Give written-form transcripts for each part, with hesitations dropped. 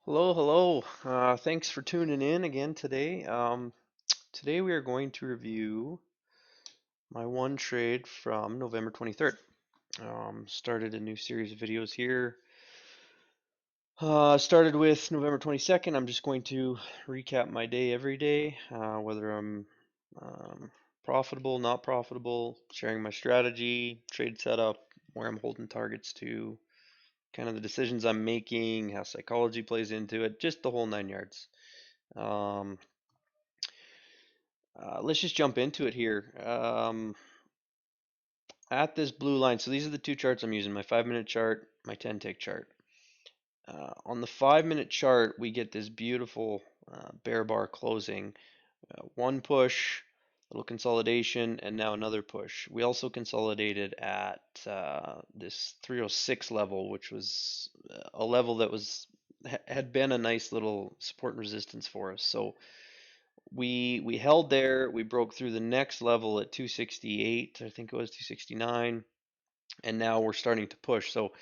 Hello, hello. Thanks for tuning in again today. Today we are going to review my one trade from November 23rd. Started a new series of videos here. Started with November 22nd. I'm just going to recap my day every day, whether I'm um, profitable, not profitable, sharing my strategy, trade setup, where I'm holding targets to, kind of the decisions I'm making, how psychology plays into it, just the whole nine yards. Um, let's just jump into it here. At this blue line, so these are the two charts I'm using, my 5-minute chart, my 10-tick chart. On the 5-minute chart, we get this beautiful bear bar closing. One push, little consolidation, and now another push. We also consolidated at this 306 level, which was a level that had been a nice little support and resistance for us. So we held there. We broke through the next level at 268. I think it was 269, and now we're starting to push. So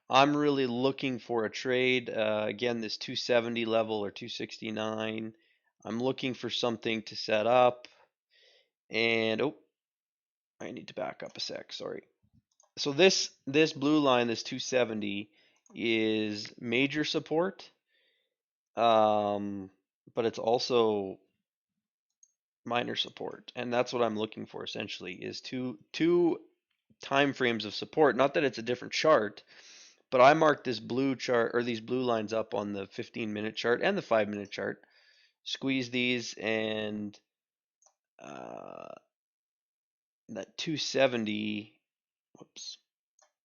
I'm really looking for a trade. Again, this 270 level or 269. I'm looking for something to set up. And oh, I need to back up a sec. Sorry. So this blue line, this 270, is major support. But it's also minor support, and that's what I'm looking for essentially is two time frames of support. Not that it's a different chart, but I marked this blue chart or these blue lines up on the 15-minute chart and the 5-minute chart. Squeeze these, and uh, that 270, whoops,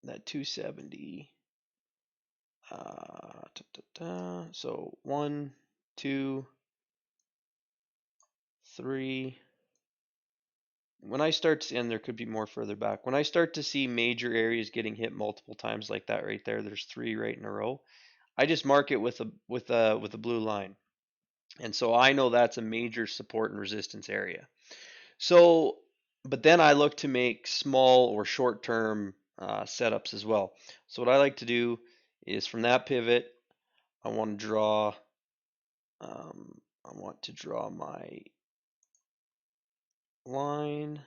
that 270. So 1, 2, 3. When I start to, and there could be more further back, when I start to see major areas getting hit multiple times like that right there, there's 3 right in a row. I just mark it with a blue line. And so I know that's a major support and resistance area. So, but then I look to make small or short-term setups as well. So what I like to do is from that pivot, I want to draw my line.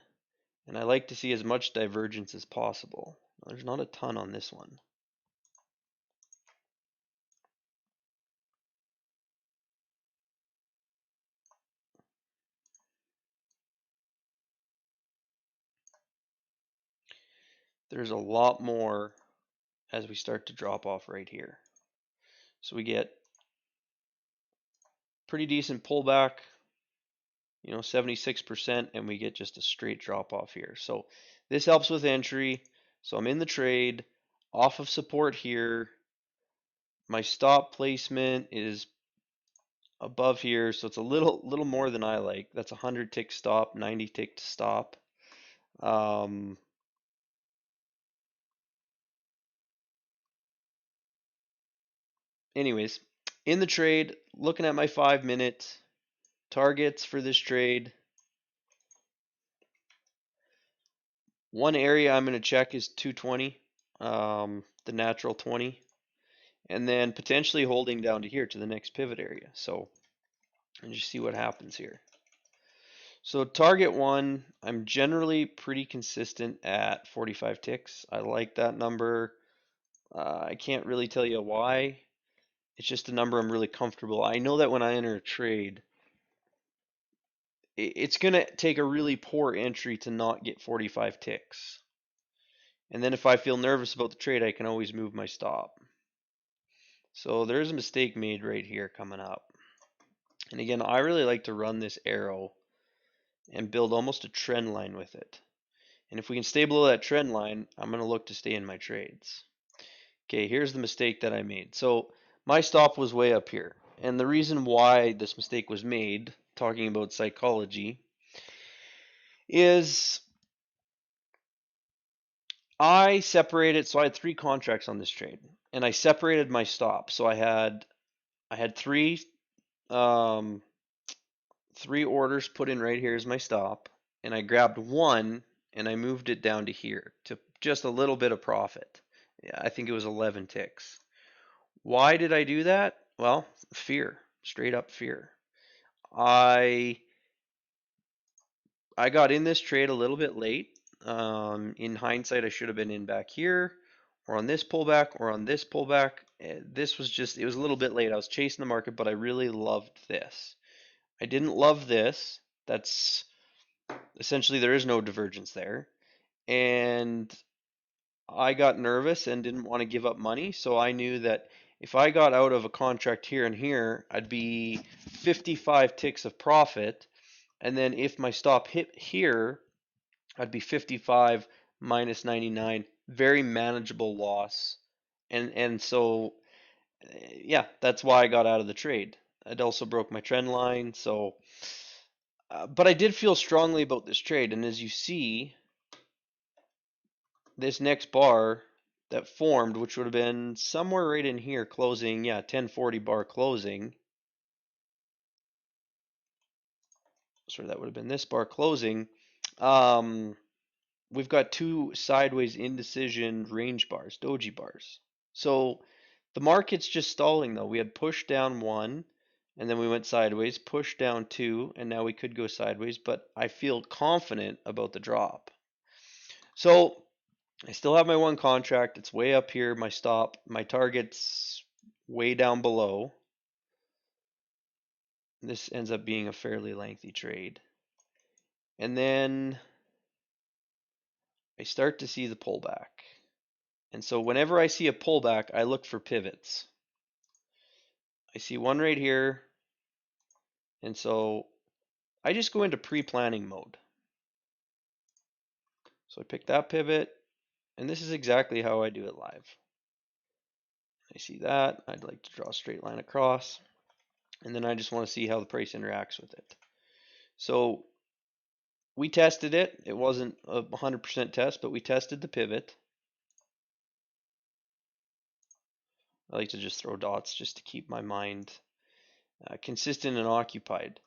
And I like to see as much divergence as possible. There's not a ton on this one. There's a lot more as we start to drop off right here. So we get pretty decent pullback, 76%, and we get just a straight drop off here. So this helps with entry. So I'm in the trade, off of support here. My stop placement is above here, so it's a little more than I like. That's a 100 tick stop, 90 tick to stop. Um, Anyways, in the trade, looking at my 5-minute targets for this trade. One area I'm going to check is 220, the natural 20, and then potentially holding down to here to the next pivot area. So, and just see what happens here. So target one, I'm generally pretty consistent at 45 ticks. I like that number. I can't really tell you why. It's just a number I'm really comfortable. I know that when I enter a trade, it's going to take a really poor entry to not get 45 ticks. And then if I feel nervous about the trade, I can always move my stop. So there's a mistake made right here coming up. And again, I really like to run this arrow and build almost a trend line with it. And if we can stay below that trend line, I'm going to look to stay in my trades. Okay, here's the mistake that I made. So my stop was way up here. And the reason why this mistake was made, talking about psychology, is I separated, so I had 3 contracts on this trade, and I separated my stop. So I had um, 3 orders put in right here as my stop, and I grabbed one and I moved it down to here to just a little bit of profit. Yeah, I think it was 11 ticks. Why did I do that? Well, fear, straight up fear. I I got in this trade a little bit late. In hindsight, I should have been in back here, or on this pullback, or on this pullback. This was just, it was a little bit late. I was chasing the market, but I really loved this. I didn't love this. That's essentially, there is no divergence there. And I got nervous and didn't want to give up money, so I knew that if I got out of a contract here and here, I'd be 55 ticks of profit. And then if my stop hit here, I'd be 55 minus 99, very manageable loss. And so yeah, that's why I got out of the trade. It also broke my trend line, so but I did feel strongly about this trade, and as you see, this next bar that formed, which would have been somewhere right in here, closing, yeah, 1040 bar closing. Sorry, that would have been this bar closing. Um, we've got two sideways indecision range bars, doji bars. So the market's just stalling though. We had pushed down one, and then we went sideways, pushed down two, and now we could go sideways, but I feel confident about the drop. So I still have my one contract. It's way up here, my stop. My target's way down below. This ends up being a fairly lengthy trade. And then I start to see the pullback. And so whenever I see a pullback, I look for pivots. I see one right here. And so I just go into pre-planning mode. So I pick that pivot, and this is exactly how I do it live. I see that. I'd like to draw a straight line across. And then I just want to see how the price interacts with it. So we tested it. It wasn't a 100% test, but we tested the pivot. I like to just throw dots just to keep my mind consistent and occupied.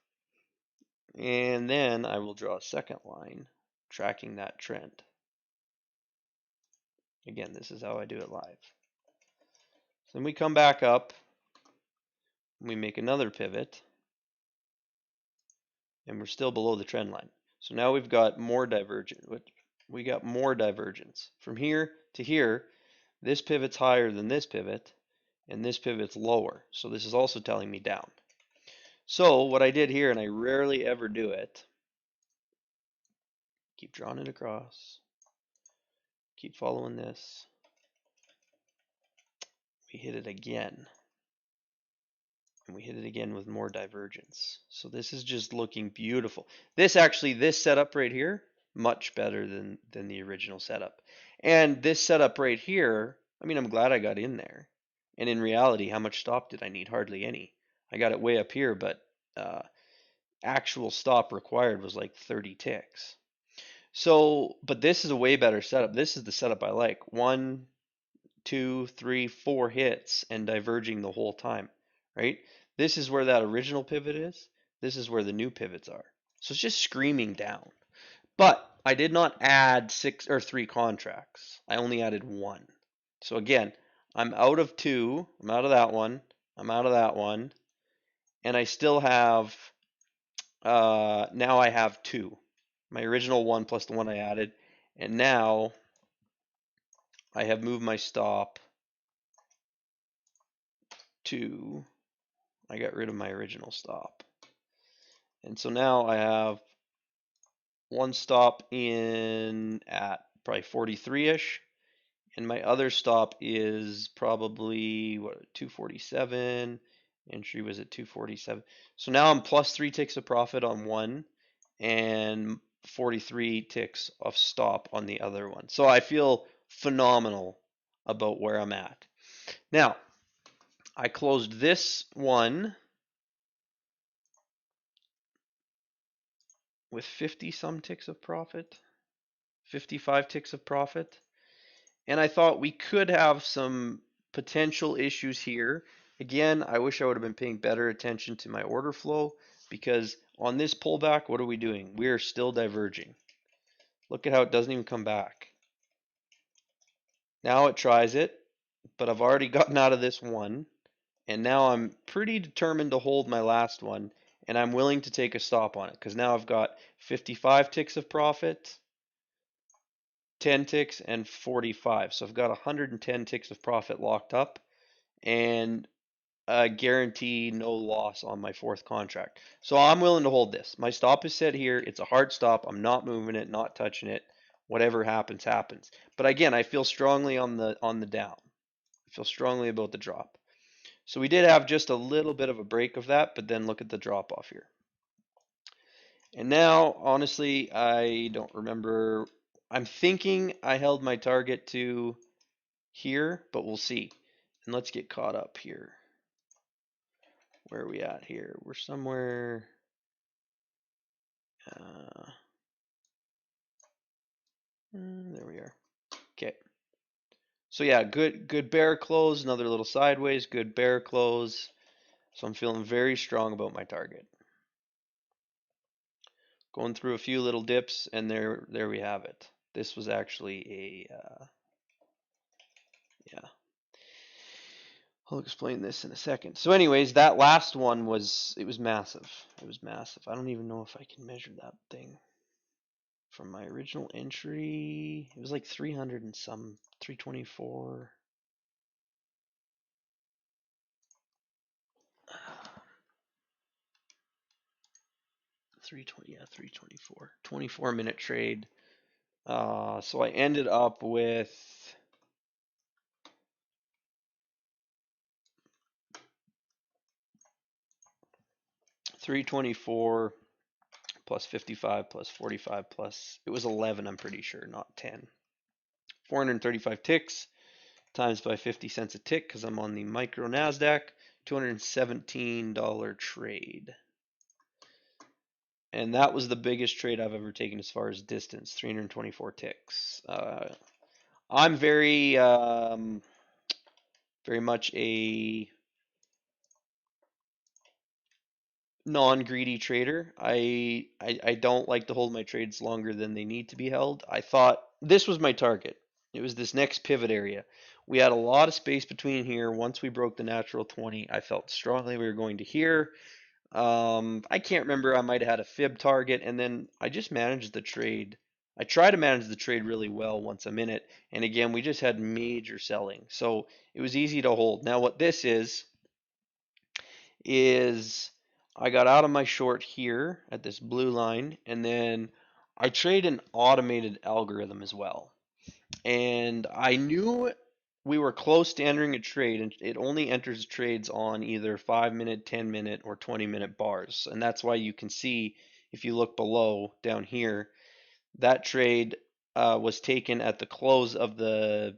And then I will draw a second line tracking that trend. Again, this is how I do it live. So then we come back up, we make another pivot, and we're still below the trend line. So now we've got more divergence. We got more divergence. From here to here, this pivot's higher than this pivot, and this pivot's lower. So this is also telling me down. So what I did here, and I rarely ever do it, keep drawing it across, keep following this. We hit it again. And we hit it again with more divergence. So this is just looking beautiful. This setup right here, much better than the original setup. And this setup right here, I mean, I'm glad I got in there. And in reality, how much stop did I need? Hardly any. I got it way up here, but actual stop required was like 30 ticks. So, but this is a way better setup. This is the setup I like. 1, 2, 3, 4 hits and diverging the whole time, right? This is where that original pivot is. This is where the new pivots are. So it's just screaming down. But I did not add 6 or 3 contracts. I only added 1. So again, I'm out of 2. I'm out of that one. I'm out of that one. And I still have, now I have 2. My original 1 plus the one I added. And now I have moved my stop to, I got rid of my original stop. And so now I have one stop in at probably 43-ish, and my other stop is probably what, 247. Entry was at 247. So now I'm plus 3 ticks of profit on one and 43 ticks of stop on the other one. So I feel phenomenal about where I'm at. Now, I closed this one with 50 some ticks of profit, 55 ticks of profit. And I thought we could have some potential issues here. Again, I wish I would have been paying better attention to my order flow, because on this pullback, what are we doing? We are still diverging. Look at how it doesn't even come back. Now it tries it, but I've already gotten out of this one. and now I'm pretty determined to hold my last one, and I'm willing to take a stop on it because now I've got 55 ticks of profit, 10 ticks, and 45. So I've got 110 ticks of profit locked up, and guarantee no loss on my fourth contract. So I'm willing to hold this. My stop is set here. It's a hard stop. I'm not moving it, not touching it. Whatever happens, happens. But again, I feel strongly on the down. I feel strongly about the drop. So we did have just a little bit of a break of that, but then look at the drop off here. And now, honestly, I don't remember. I'm thinking I held my target to here, but we'll see. And let's get caught up here. Where are we at here? We're somewhere. There we are. Okay. So yeah, good bear close. Another little sideways. Good bear close. So I'm feeling very strong about my target. Going through a few little dips, and there we have it. This was actually a yeah. I'll explain this in a second. So anyways, that last one was massive. It was massive. I don't even know if I can measure that thing. From my original entry, it was like 300 and some, 324. 320, yeah, 324. 24-minute trade. So I ended up with 324 plus 55 plus 45 plus, it was 11, I'm pretty sure, not 10. 435 ticks times by 50 cents a tick because I'm on the micro NASDAQ, $217 trade. And that was the biggest trade I've ever taken as far as distance, 324 ticks. I'm very much a non-greedy trader. I don't like to hold my trades longer than they need to be held. I thought this was my target. It was this next pivot area. We had a lot of space between here. Once we broke the natural 20, I felt strongly we were going to here. I can't remember. I might have had a fib target, and then I just managed the trade. I try to manage the trade really well once I'm in it. And again, we just had major selling. So it was easy to hold. Now, what this is I got out of my short here at this blue line, and then I trade an automated algorithm as well. And I knew we were close to entering a trade, and it only enters trades on either 5-minute, 10-minute, or 20-minute bars. And that's why you can see, if you look below down here, that trade was taken at the close of the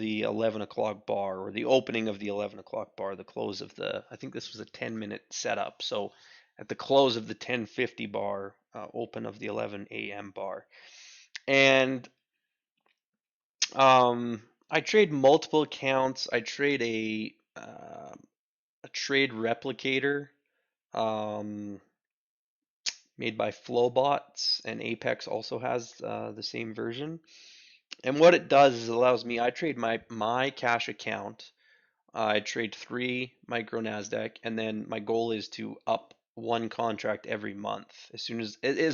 11 o'clock bar, or the opening of the 11 o'clock bar, the close of the, I think this was a 10-minute setup. So at the close of the 10:50 bar, open of the 11 a.m. bar. And I trade multiple accounts. I trade a trade replicator um, made by Flowbots, and Apex also has the same version. And what it does is it allows me, I trade my cash account. I trade 3 micro NASDAQ, and then my goal is to up one contract every month as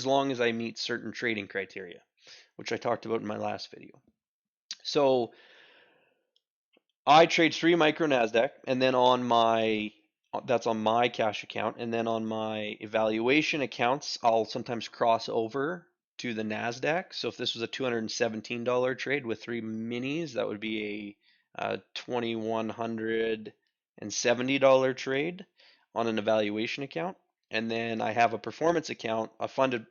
long as I meet certain trading criteria, which I talked about in my last video. So I trade 3 micro NASDAQ, and then that's on my cash account, and then on my evaluation accounts, I'll sometimes cross over to the NASDAQ. So if this was a $217 trade with 3 minis, that would be a $2,170 trade on an evaluation account. And then I have a performance account, a funded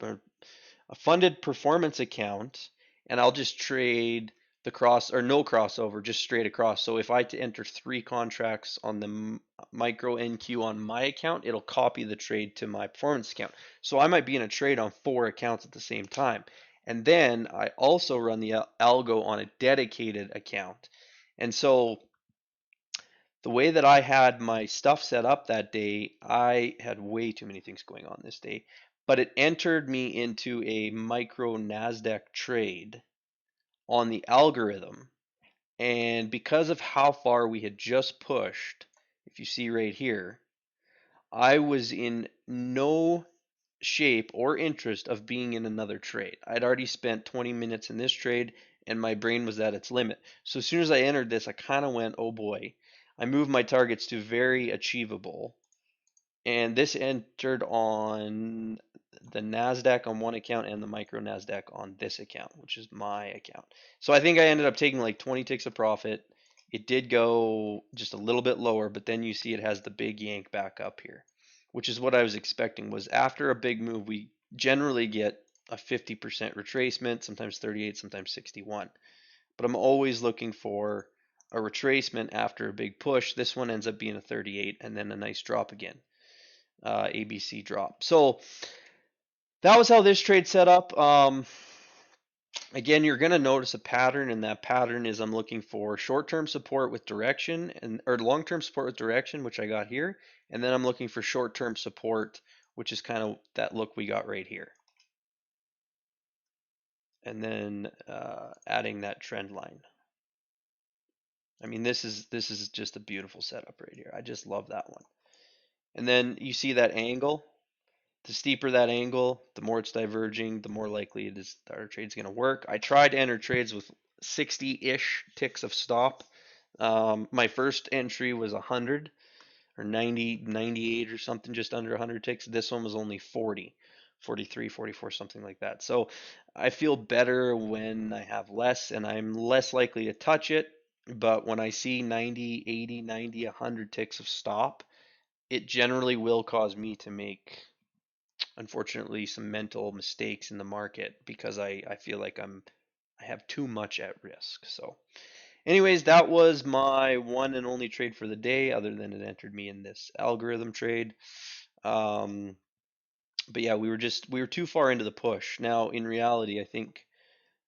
performance account, and I'll just trade the cross or no crossover, just straight across. So if I to enter 3 contracts on the micro NQ on my account, it'll copy the trade to my performance account. So I might be in a trade on 4 accounts at the same time. And then I also run the algo on a dedicated account. And so the way that I had my stuff set up that day, I had way too many things going on this day, but it entered me into a micro NASDAQ trade on the algorithm. And because of how far we had just pushed, if you see right here, I was in no shape or interest of being in another trade. I'd already spent 20 minutes in this trade and my brain was at its limit. So as soon as I entered this, I kind of went, oh boy. I moved my targets to very achievable. And this entered on the NASDAQ on one account and the micro NASDAQ on this account, which is my account. So I think I ended up taking like 20 ticks of profit. It did go just a little bit lower, but then you see it has the big yank back up here, which is what I was expecting. Was after a big move, we generally get a 50% retracement, sometimes 38, sometimes 61. But I'm always looking for a retracement after a big push. This one ends up being a 38 and then a nice drop again. ABC drop. So that was how this trade set up. Again, you're going to notice a pattern, and that pattern is I'm looking for short-term support with direction and or long-term support with direction, which I got here, and then I'm looking for short-term support, which is kind of that look we got right here, and then adding that trend line. I mean, this is just a beautiful setup right here. I just love that one. And then you see that angle. The steeper that angle, the more it's diverging, the more likely it is that our trade's going to work. I tried to enter trades with 60-ish ticks of stop. My first entry was 100 or 90, 98 or something, just under 100 ticks. This one was only 40, 43, 44, something like that. So I feel better when I have less and I'm less likely to touch it. But when I see 90, 80, 90, 100 ticks of stop, it generally will cause me to make, unfortunately, some mental mistakes in the market because I feel like I have too much at risk. So anyways, that was my one and only trade for the day, other than it entered me in this algorithm trade. Um, but yeah, we were too far into the push. Now in reality, I think,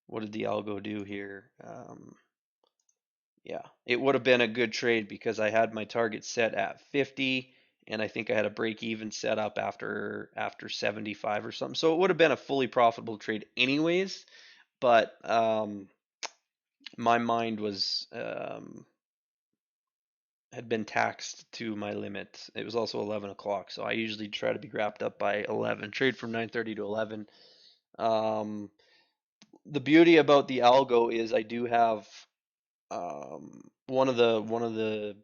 what did the algo do here? Yeah, it would have been a good trade because I had my target set at 50 and I think I had a break even set up after 75 or something. So it would have been a fully profitable trade anyways, but my mind was had been taxed to my limit. It was also 11 o'clock, so I usually try to be wrapped up by 11. Trade from 9:30 to 11. Um, the beauty about the algo is I do have one of the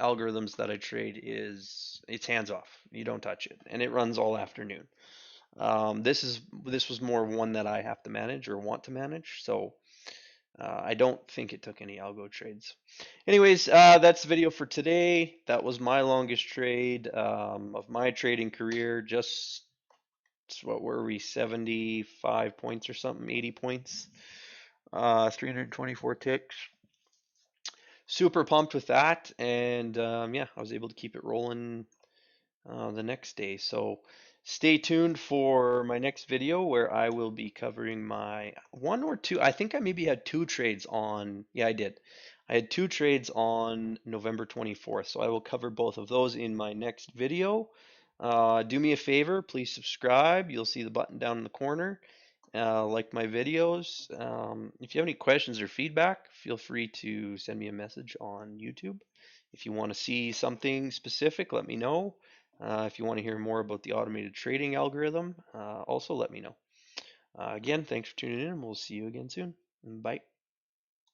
algorithms that I trade is it's hands off. You don't touch it, and it runs all afternoon. This was more one that I have to manage or want to manage, so I don't think it took any algo trades. Anyways, that's the video for today. That was my longest trade of my trading career. Just what were we, 75 points or something, 80 points, 324 ticks. Super pumped with that, and yeah, I was able to keep it rolling the next day. So stay tuned for my next video where I will be covering my one or two. I think I maybe had two trades on. Yeah, I did. I had two trades on November 24th. So I will cover both of those in my next video. Do me a favor, please subscribe. You'll see the button down in the corner. Like my videos. If you have any questions or feedback, feel free to send me a message on YouTube. If you want to see something specific, let me know. If you want to hear more about the automated trading algorithm, also let me know. Again, thanks for tuning in, and we'll see you again soon. Bye.